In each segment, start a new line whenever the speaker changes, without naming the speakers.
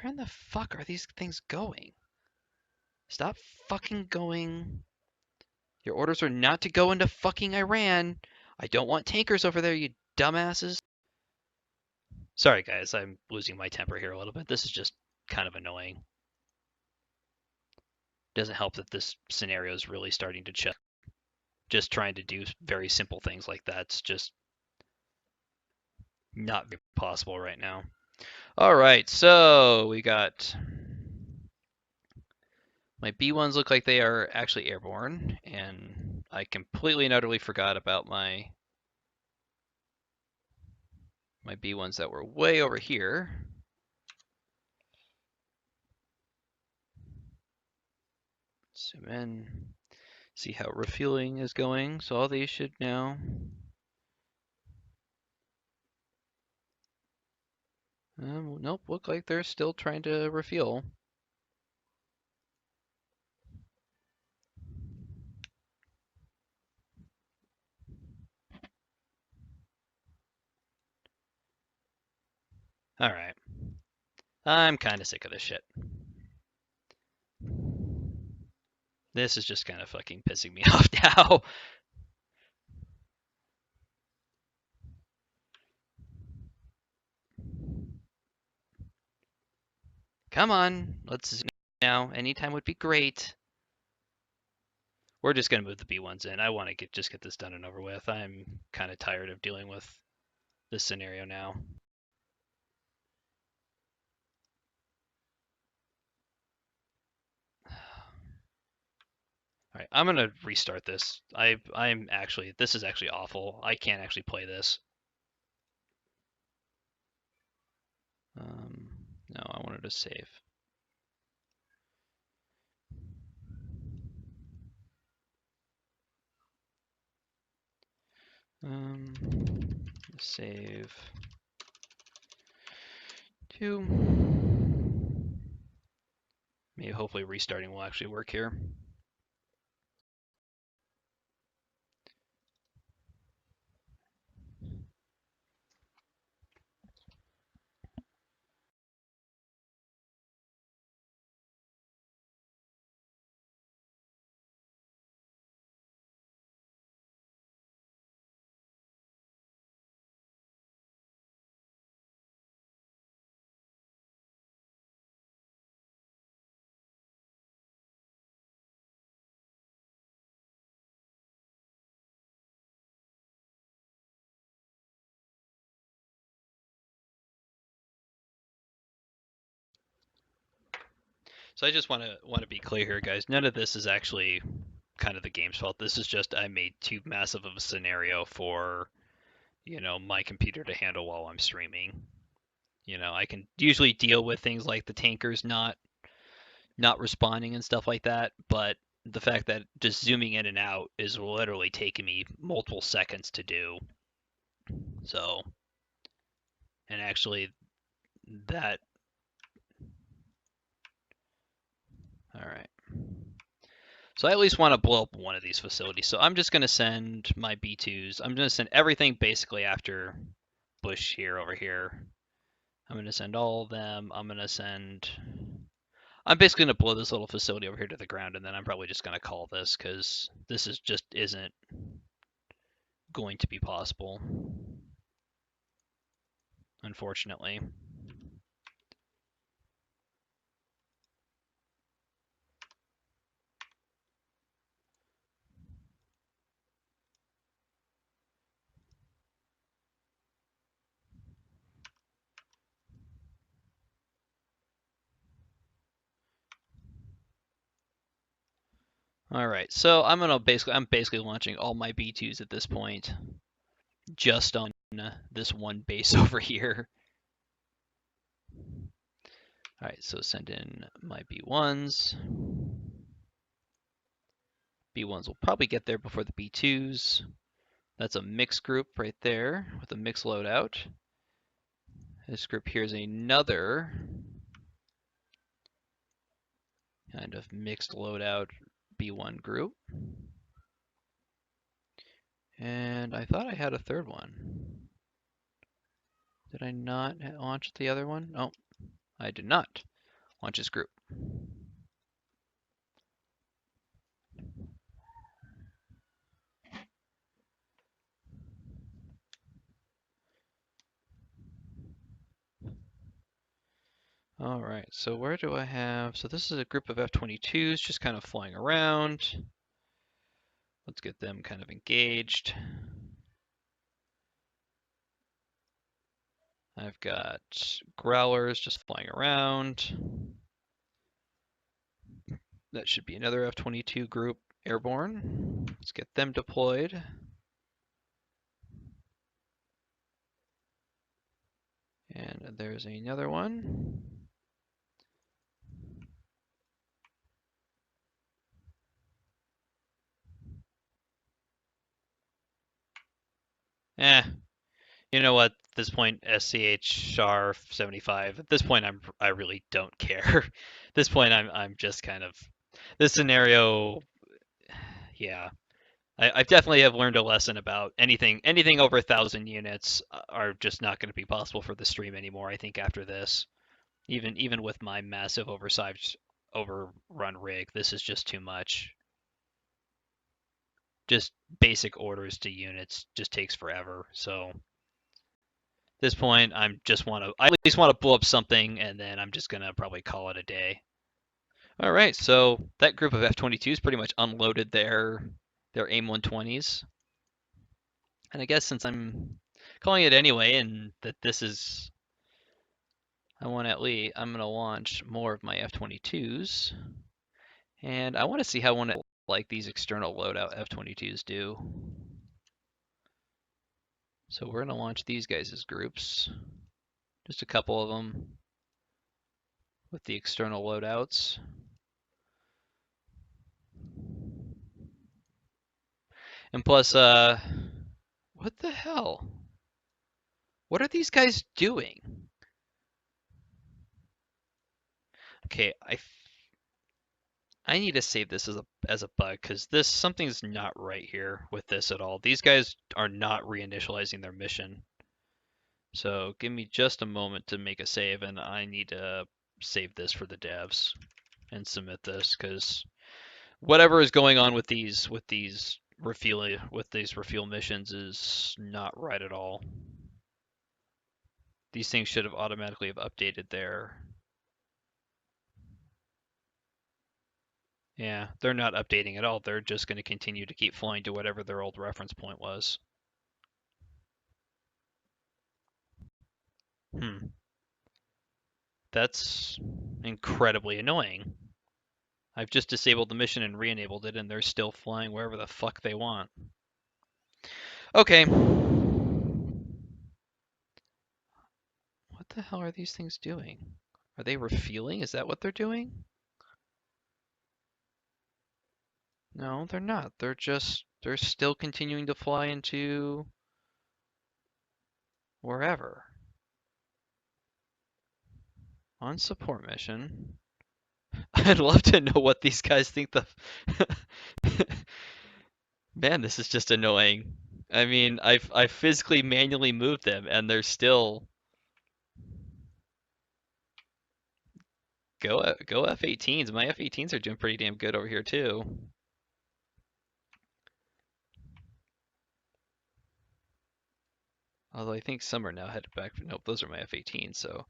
Where in the fuck are these things going? Stop fucking going. Your orders are not to go into fucking Iran. I don't want tankers over there, you dumbasses. Sorry, guys, I'm losing my temper here a little bit. This is just kind of annoying. Doesn't help that this scenario is really starting to chill. Just trying to do very simple things like that's just not very possible right now. All right, so we got my B1s look like they are actually airborne, and I completely and utterly forgot about my B1s that were way over here. Zoom in, see how refueling is going. So all these should now. Nope, look like they're still trying to refuel. All right. I'm kind of sick of this shit. This is just kind of fucking pissing me off now. Come on, let's zoom now. Anytime would be great. We're just gonna move the B1s in. I want to just get this done and over with. I'm kind of tired of dealing with this scenario now. All right, I'm gonna restart this. I'm actually, this is actually awful. I can't actually play this. No, I wanted to save. Save to. Maybe hopefully restarting will actually work here. So I just want to be clear here, guys. None of this is actually kind of the game's fault. This is just I made too massive of a scenario for, my computer to handle while I'm streaming. I can usually deal with things like the tankers not responding and stuff like that, but the fact that just zooming in and out is literally taking me multiple seconds to do. So, and actually that, all right. So I at least want to blow up one of these facilities. So I'm just going to send my B2s. I'm going to send everything basically after Bush here over here. I'm going to send all of them. I'm basically going to blow this little facility over here to the ground, and then I'm probably just going to call this because this is just isn't going to be possible, unfortunately. All right, so I'm basically launching all my B2s at this point, just on this one base over here. All right, so send in my B1s. B1s will probably get there before the B2s. That's a mixed group right there with a mixed loadout. This group here is another kind of mixed loadout B1 group. And I thought I had a third one. Did I not launch the other one? Oh, I did not. launches group. All right, so where do I have? So this is a group of F-22s just kind of flying around. Let's get them kind of engaged. I've got growlers just flying around. That should be another F-22 group airborne. Let's get them deployed. And there's another one. Eh, you know what? At this point, SCHR 75. At this point, I really don't care. At this point, I'm just kind of this scenario. Yeah, I definitely have learned a lesson about anything over 1,000 units are just not going to be possible for the stream anymore. I think after this, even with my massive oversized overrun rig, this is just too much. Just basic orders to units just takes forever. So at this point, I at least want to blow up something, and then I'm just gonna probably call it a day. All right, so that group of F-22s pretty much unloaded their AIM-120s, and I guess since I'm calling it anyway, and that this is I'm gonna launch more of my F-22s, and I want to see how one like these external loadout F-22s do. So we're gonna launch these guys as groups, just a couple of them with the external loadouts. And plus, what the hell? What are these guys doing? Okay, I need to save this as a bug because something's not right here with this at all. These guys are not reinitializing their mission. So give me just a moment to make a save, and I need to save this for the devs and submit this because whatever is going on with these refuel missions is not right at all. These things should have automatically have updated their. Yeah, they're not updating at all. They're just going to continue to keep flying to whatever their old reference point was. That's incredibly annoying. I've just disabled the mission and re-enabled it, and they're still flying wherever the fuck they want. Okay. What the hell are these things doing? Are they refueling? Is that what they're doing? No, they're not. They're still continuing to fly into wherever. On support mission. I'd love to know what these guys think the. Man, this is just annoying. I mean, I physically manually moved them, and they're still go F-18s. My F-18s are doing pretty damn good over here too. Although I think some are now headed back. Nope, those are my F-18s. So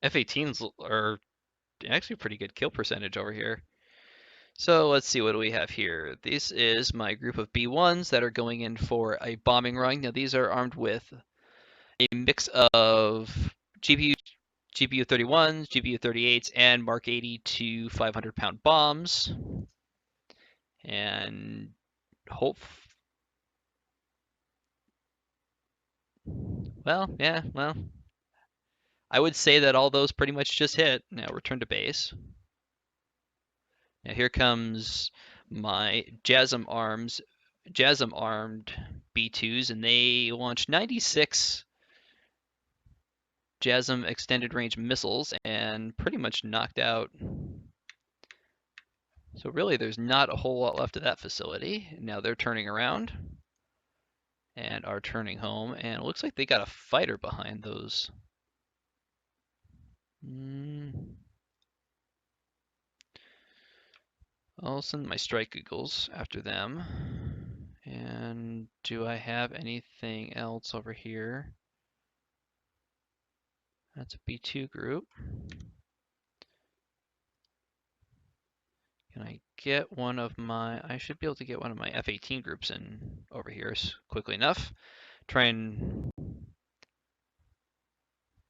F-18s are actually pretty good kill percentage over here. So let's see, what do we have here? This is my group of B1s that are going in for a bombing run. Now these are armed with a mix of GPU 31s, GPU 38s, and Mark 80 to 500-pound bombs. And hope. Well, yeah, well, I would say that all those pretty much just hit. Now return to base. Now here comes my JASM armed B2s, and they launched 96 JASM extended range missiles and pretty much knocked out. So really, there's not a whole lot left of that facility. Now they're turning around, and are turning home, and it looks like they got a fighter behind those. I'll send my strike eagles after them. And do I have anything else over here? That's a B2 group. Can I get one of my, I should be able to get one of my F-18 groups in over here quickly enough. Try and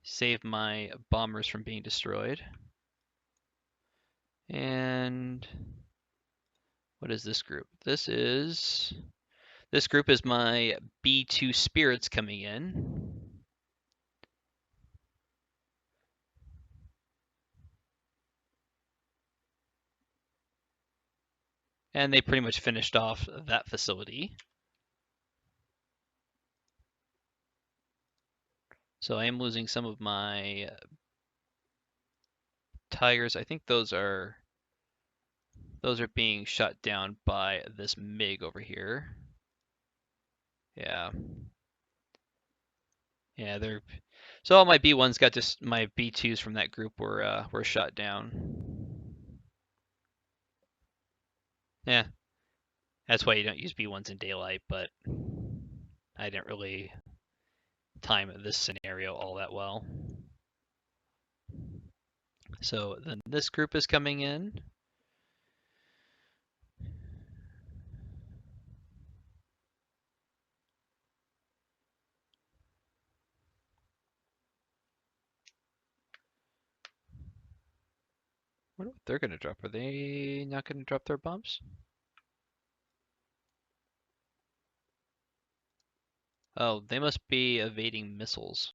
save my bombers from being destroyed. And what is this group? This group is my B2 spirits coming in. And they pretty much finished off that facility. So I am losing some of my tigers. I think those are being shut down by this MiG over here. Yeah. Yeah, they're so all my B1s got just my B2s from that group were shot down. Yeah. That's why you don't use B1s in daylight, but I didn't really time this scenario all that well. So then this group is coming in. I wonder what they're going to drop. Are they not going to drop their bombs? Oh, they must be evading missiles.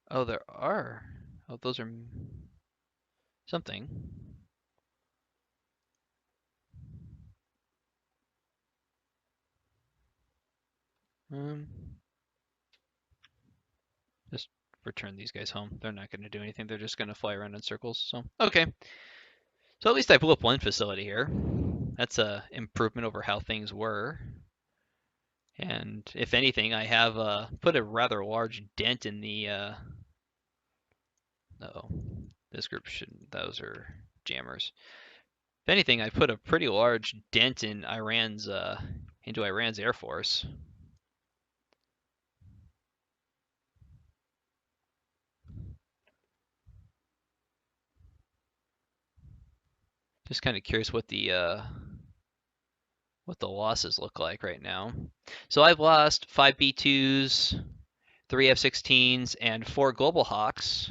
Oh, there are. Oh, those are something. Um, just return these guys home. They're not going to do anything. They're just going to fly around in circles. So, okay. So at least I blew up one facility here. That's a improvement over how things were. And if anything, I have put a rather large dent in the. Oh, this group shouldn't. Those are jammers. If anything, I put a pretty large dent in Iran's into Iran's air force. Just kind of curious what the losses look like right now. So I've lost 5 B2s, 3 F-16s, and 4 Global Hawks,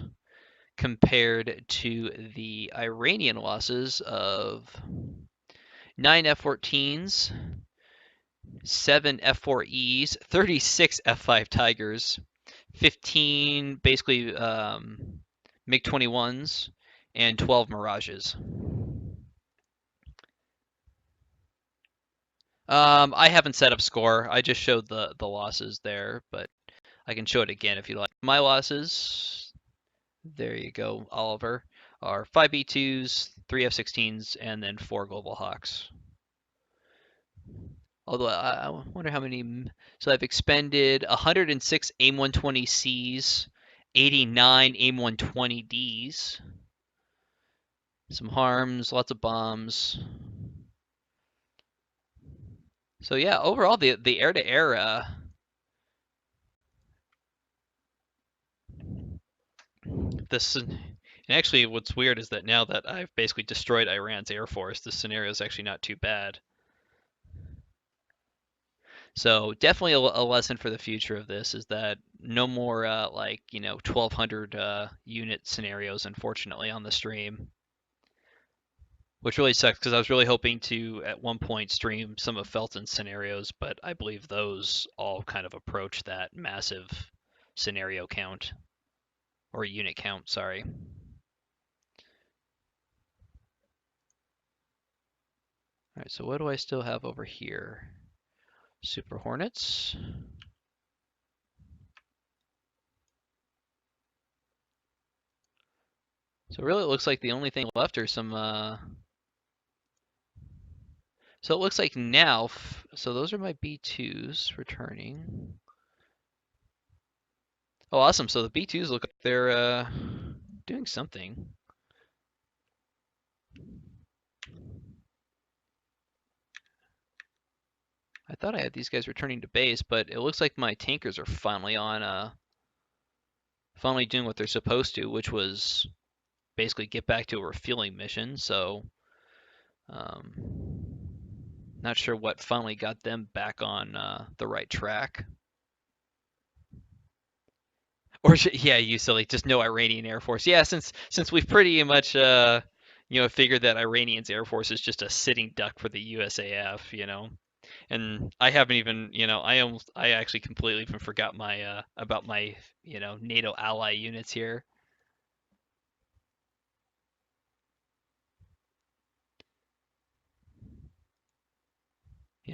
compared to the Iranian losses of 9 F-14s, 7 F-4Es, 36 F-5 Tigers, 15 basically MiG-21s, and 12 Mirages. I haven't set up score. I just showed the losses there, but I can show it again if you like. My losses, there you go, Oliver, are 5 B2s, 3 F-16s, and then 4 Global Hawks. Although I wonder how many. So I've expended 106 AIM-120Cs, 89 AIM-120Ds, some harms, lots of bombs. So yeah, overall the air-to-air. This and actually, what's weird is that now that I've basically destroyed Iran's air force, this scenario is actually not too bad. So definitely a lesson for the future of this is that no more like 1,200 unit scenarios, unfortunately, on the stream, which really sucks because I was really hoping to at one point stream some of Felton's scenarios, but I believe those all kind of approach that massive scenario count or unit count. Sorry. All right, so what do I still have over here? Super Hornets. So really it looks like the only thing left are some so it looks like now so those are my B2s returning. Oh awesome, so the B2s look like they're doing something. I thought I had these guys returning to base, but it looks like my tankers are finally on finally doing what they're supposed to, which was basically get back to a refueling mission. So um, not sure what finally got them back on the right track. Or yeah, you silly, just no Iranian Air Force. Yeah, since we've pretty much figured that Iranian's Air Force is just a sitting duck for the USAF. And I haven't even, I actually completely even forgot my about my NATO ally units here.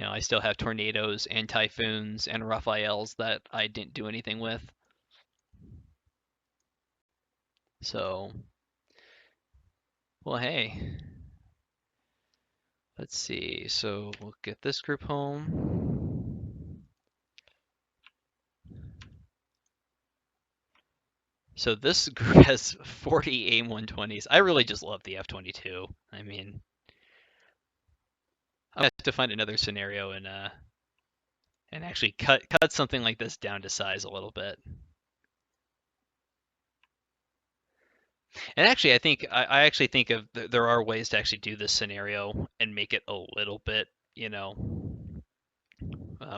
I still have tornadoes and typhoons and Rafaels that I didn't do anything with. So, well, hey, let's see. So we'll get this group home. So this group has 40 AIM-120s. I really just love the F-22. I mean, I have to find another scenario and actually cut something like this down to size a little bit. And actually, I actually think there are ways to actually do this scenario and make it a little bit,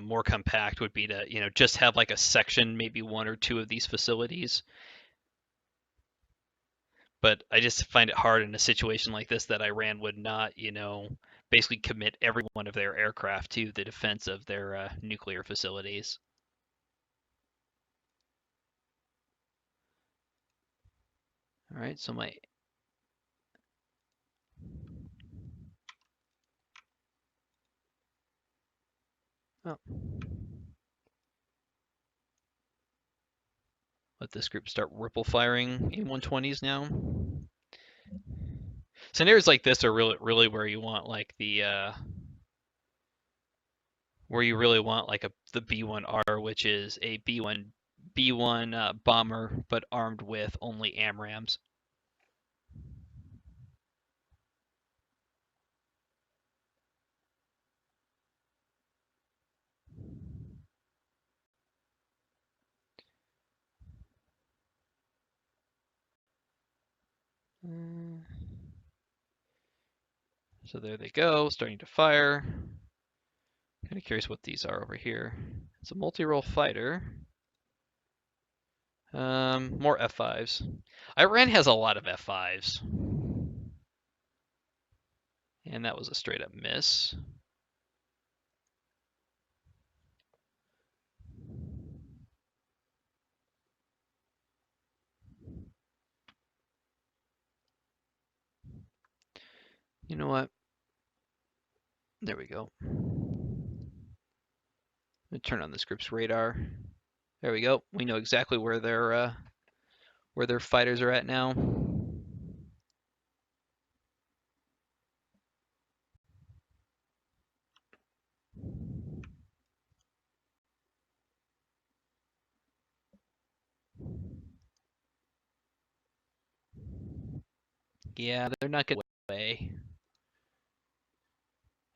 more compact. Would be to just have like a section, maybe one or two of these facilities. But I just find it hard in a situation like this that Iran would not, basically commit every one of their aircraft to the defense of their nuclear facilities. All right, so my oh, let this group start ripple firing AIM-120s now. Scenarios like this are really where you want like the where you really want like the B1R, which is a B1 bomber, but armed with only AMRAAMs. So there they go, starting to fire. Kind of curious what these are over here. It's a multi-role fighter. More F5s. Iran has a lot of F5s. And that was a straight up miss. You know what? There we go. Let me turn on this group's radar. There we go. We know exactly where their fighters are at now. Yeah, they're not getting away.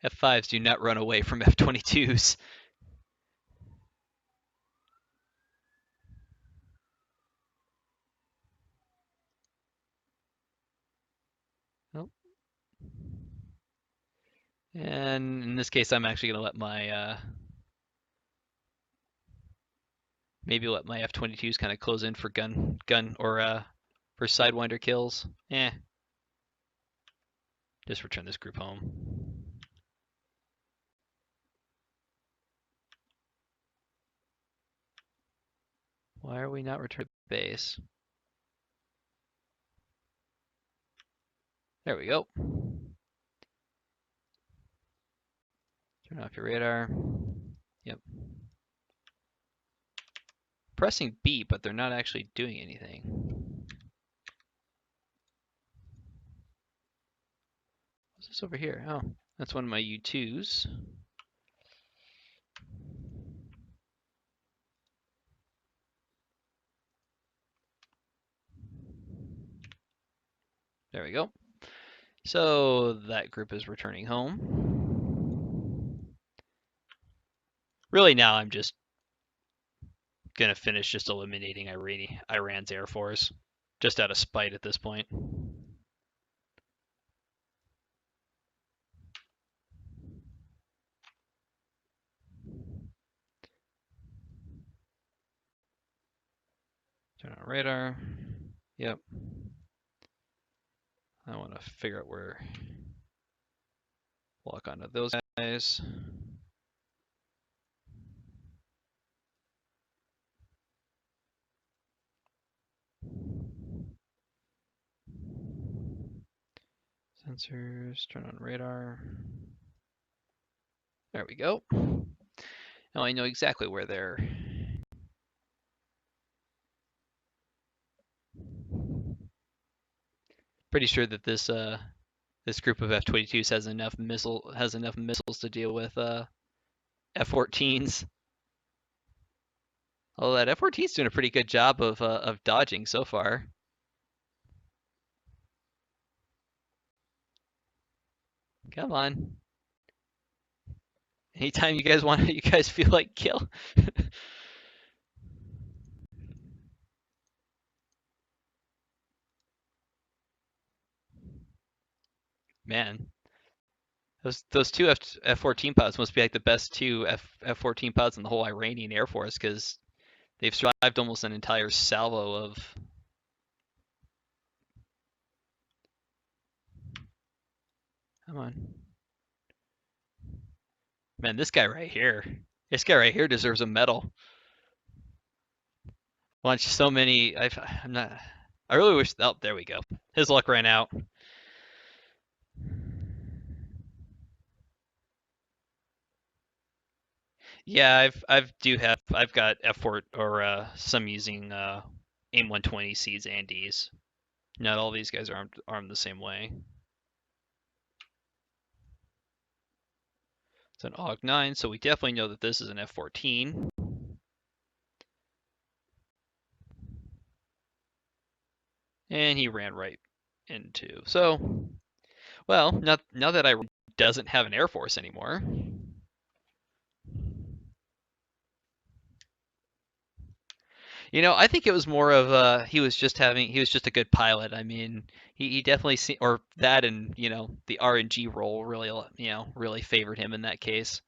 F5s do not run away from F22s. Oh. And in this case, I'm actually going to let my maybe let my F22s kind of close in for gun or for sidewinder kills. Just return this group home. Why are we not returning to base? There we go. Turn off your radar. Yep. Pressing B, but they're not actually doing anything. What's this over here? Oh, that's one of my U2s. There we go. So that group is returning home. Really now I'm just gonna finish just eliminating Iran's Air Force, just out of spite at this point. Turn on radar. Yep. I want to figure out where. Lock onto those guys. Sensors, turn on radar. There we go. Now I know exactly where they're. Pretty sure that this group of F-22s has enough missiles to deal with F-14s. Although that F-14's doing a pretty good job of dodging so far. Come on. Anytime you guys want, you guys feel like kill. Man, those two F-14 pilots must be like the best two F-14 pilots in the whole Iranian Air Force, because they've survived almost an entire salvo of. Come on. Man, this guy right here. This guy right here deserves a medal. Launched so many. I'm not. I really wish. Oh, there we go. His luck ran out. Yeah, I've got F4 or some using AIM 120 Cs and Ds. Not all these guys are armed the same way. It's an AUG 9, so we definitely know that this is an F-14. And he ran right into. So, well, now that I doesn't have an Air Force anymore. I think it was more of he was just a good pilot. I mean, he definitely or that, and the RNG role really really favored him in that case.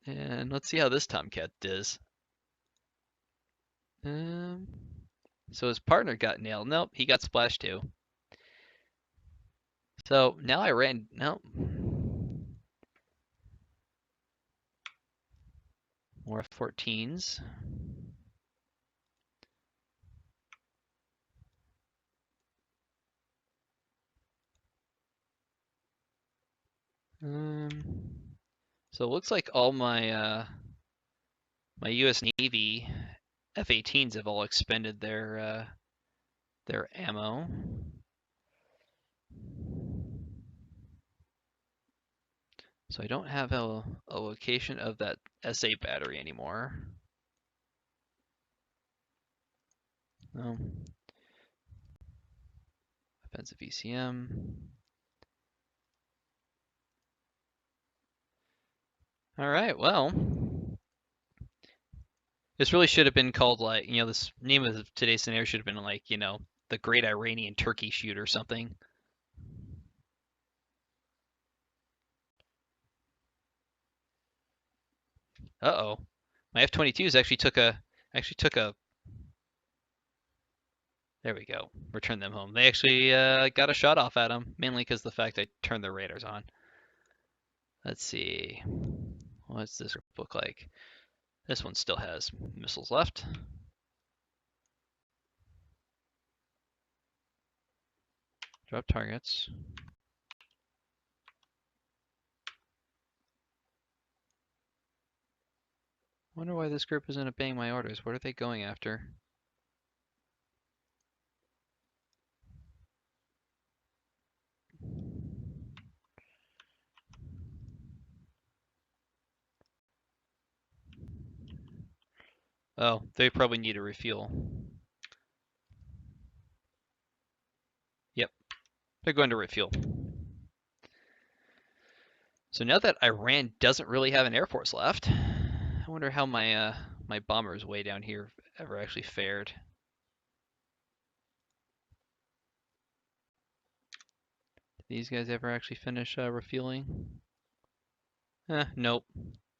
And let's see how this Tomcat does. So his partner got nailed. Nope, he got splashed too. So now I ran. Nope. More F-14s. So it looks like all my my U.S. Navy F-18s have all expended their ammo. So I don't have a location of that SA battery anymore. No. Offensive ECM. All right, well, this really should have been called like, this name of today's scenario should have been like, the Great Iranian Turkey Shoot or something. Uh-oh. My F-22s actually took a there we go. Return them home. They actually got a shot off at them, mainly because the fact I turned the radars on. Let's see. What's this look like? This one still has missiles left. Drop targets. Wonder why this group isn't obeying my orders. What are they going after? Oh, they probably need a refuel. Yep, they're going to refuel. So now that Iran doesn't really have an air force left, I wonder how my bombers way down here ever actually fared. Did these guys ever actually finish refueling? Nope.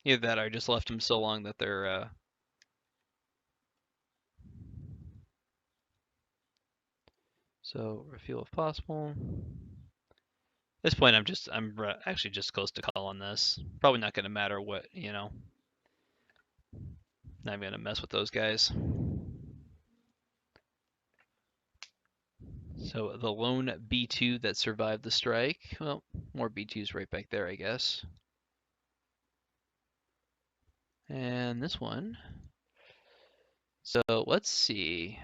Either that or I just left them so long that they're so refuel if possible. At this point, I'm actually just close to call on this. Probably not going to matter what, not even going to mess with those guys. So the lone B2 that survived the strike, well, more B2s right back there, I guess. And this one. So let's see.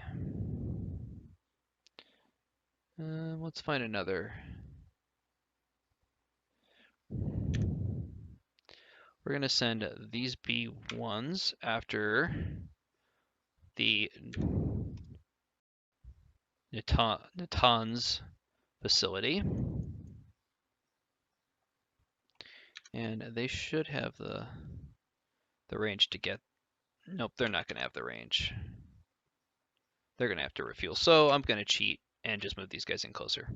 Let's find another. We're going to send these B1s after the Natanz facility. And they should have the range to get. Nope, they're not going to have the range. They're going to have to refuel. So I'm going to cheat and just move these guys in closer.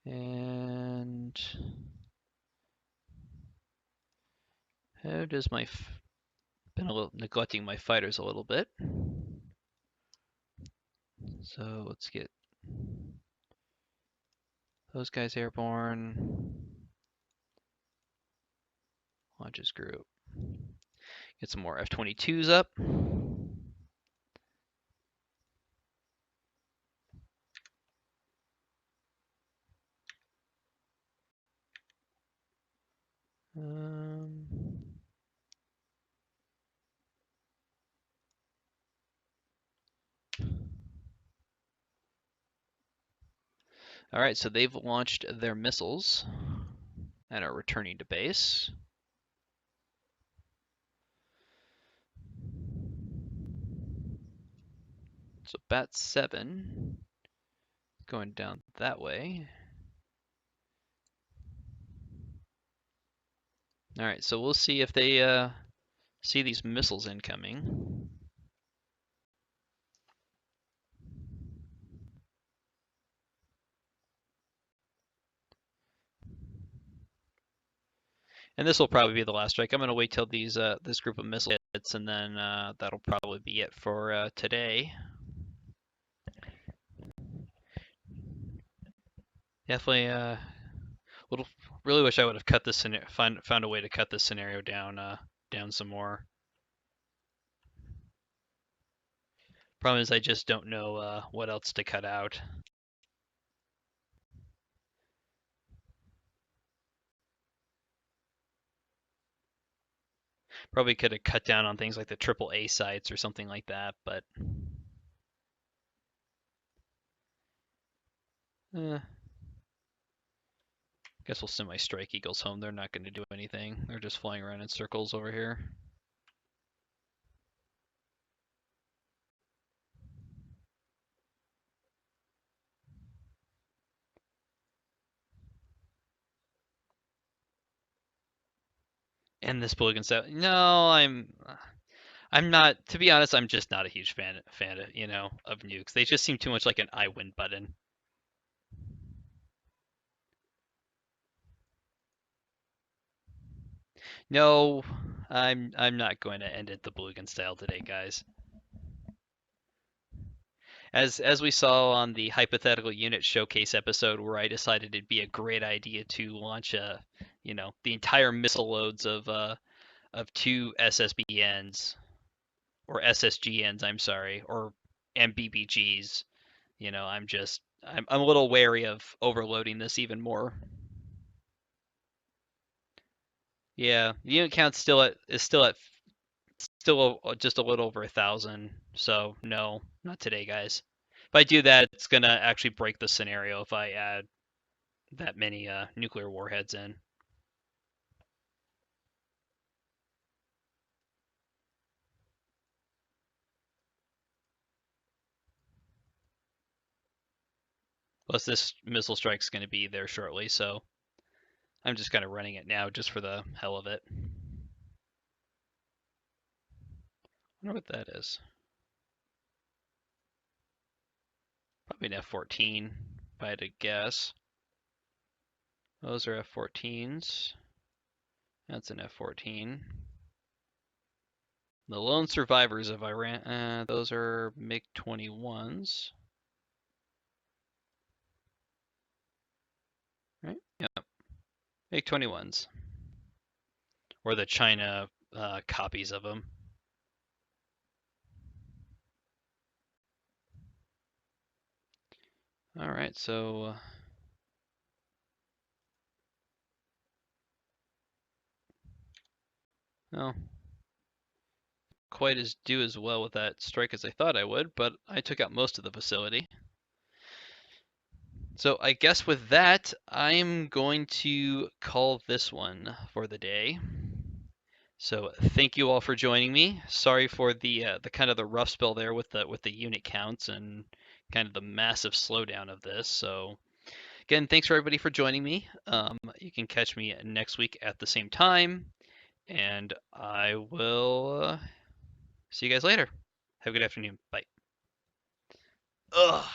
And how does my been a little neglecting my fighters a little bit. So let's get those guys airborne. Launches group. Get some more F-22s up. All right, so they've launched their missiles and are returning to base. So Bat 7 going down that way. All right, so we'll see if they see these missiles incoming. And this will probably be the last strike. I'm going to wait till these this group of missiles hits, and then that'll probably be it for today. Definitely, really wish I would have cut this found a way to cut this scenario down some more. Problem is, I just don't know what else to cut out. Probably could have cut down on things like the AAA sites or something like that, but guess we'll send my Strike Eagles home. They're not going to do anything. They're just flying around in circles over here. And this Bulligan set. No, I'm not. To be honest, I'm just not a huge fan of of nukes. They just seem too much like an I win button. No, I'm not going to end it the Bluegan style today, guys. As we saw on the hypothetical unit showcase episode, where I decided it'd be a great idea to launch the entire missile loads of two SSBNs or SSGNs, I'm sorry, or MBBGs. I'm a little wary of overloading this even more. Yeah, the unit count is still just a little over 1,000. So no, not today, guys. If I do that, it's gonna actually break the scenario if I add that many nuclear warheads in. Plus, this missile strike's going to be there shortly, so I'm just kind of running it now just for the hell of it. I wonder what that is. Probably an F-14, if I had to guess. Those are F-14s. That's an F-14. The lone survivors of Iran, those are MiG-21s. Right? Yep. MiG-21s. Or the China copies of them. All right, so well, quite as do as well with that strike as I thought I would, but I took out most of the facility. So I guess with that, I'm going to call this one for the day. So thank you all for joining me. Sorry for the kind of the rough spell there with the unit counts and kind of the massive slowdown of this. So again, thanks for everybody for joining me. You can catch me next week at the same time, and I will see you guys later. Have a good afternoon. Bye. Ugh.